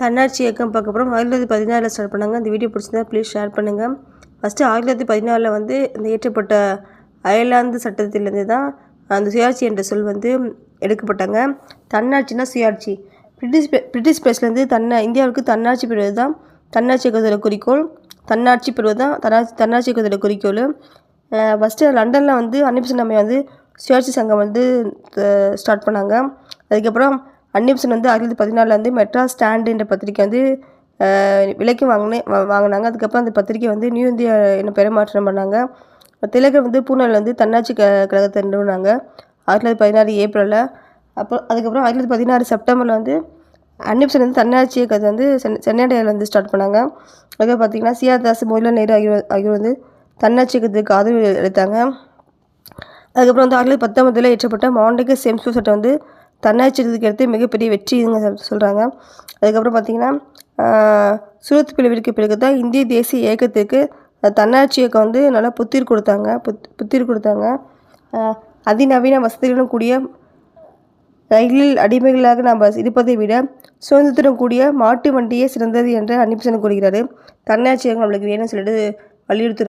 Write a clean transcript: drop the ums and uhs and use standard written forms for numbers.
தன்னாட்சி இயக்கம் பார்க்க போகிறோம். 1914 ஸ்டார்ட் பண்ணாங்க. இந்த வீடியோ பிடிச்சிருந்தா ப்ளீஸ் ஷேர் பண்ணுங்கள். ஃபஸ்ட்டு 1914 வந்து இந்த இயற்றப்பட்ட அயர்லாந்து சட்டத்திலேருந்து தான் அந்த சுயாட்சி என்ற சொல் வந்து எடுக்கப்பட்டாங்க. தன்னாட்சினா சுயாட்சி. பிரிட்டிஷ் பிரஸ்லேருந்து இந்தியாவுக்கு தன்னாட்சி பெறுவது தான் தன்னாட்சி இயக்கத்தோட குறிக்கோள். தன்னாட்சி பெறுவது தான் தன்னாட்சி இயக்கத்தோட குறிக்கோள். ஃபஸ்ட்டு லண்டனில் வந்து அன்னிபெசன்ட் அம்மையை வந்து சுயாட்சி சங்கம் வந்து ஸ்டார்ட் பண்ணாங்க. அதுக்கப்புறம் அன்னிபெசன்ட் வந்து 1914 வந்து மெட்ராஸ் ஸ்டாண்ட் என்ற பத்திரிக்கை வந்து விலைக்கு வாங்கினாங்க. அதுக்கப்புறம் அந்த பத்திரிக்கை வந்து நியூ இந்தியா என்ன பெயர்மாற்றம் பண்ணாங்க. திலகர் வந்து பூனேல வந்து தன்னாட்சி கழகத்தை நிறுவனாங்க 1916 ஏப்ரலில். அதுக்கப்புறம் 1916 செப்டம்பரில் வந்து அன்னிபெசன்ட் வந்து தன்னாட்சி இயக்கத்தை வந்து சென்னடையில் வந்து ஸ்டார்ட் பண்ணாங்க. அதுக்கப்புறம் பார்த்திங்கன்னா சிஆர் தாஸ், மோதிலால் நேரு ஆகியோர் வந்து தன்னாட்சி இயக்கத்துக்கு ஆதரவு அளித்தாங்க. அதுக்கப்புறம் வந்து 1919 ஏற்றப்பட்ட மாண்டேகு செம்ஸ்பூர் சட்டம் வந்து தன்னாட்சி இயக்கத்துக்கு எடுத்து மிகப்பெரிய வெற்றிங்க சொல்கிறாங்க. அதுக்கப்புறம் பார்த்திங்கன்னா சூரத் பிளவிற்கு பிறகு தான் இந்திய தேசிய இயக்கத்துக்கு தன்னாட்சி இயக்கம் வந்து நல்லா புத்துயிர் கொடுத்தாங்க. அதிநவீன வசதிகளுடன் கூடிய ரயிலில் அடிமைகளாக நாம் இருப்பதை விட சுதந்திரம் கூடிய மாட்டு வண்டியே சிறந்தது என்று அன்னிபெசன்ட் கூறுகிறாரு. தன்னாட்சி இயக்கம் நம்மளுக்கு வேணும்னு சொல்லிட்டு வலியுறுத்து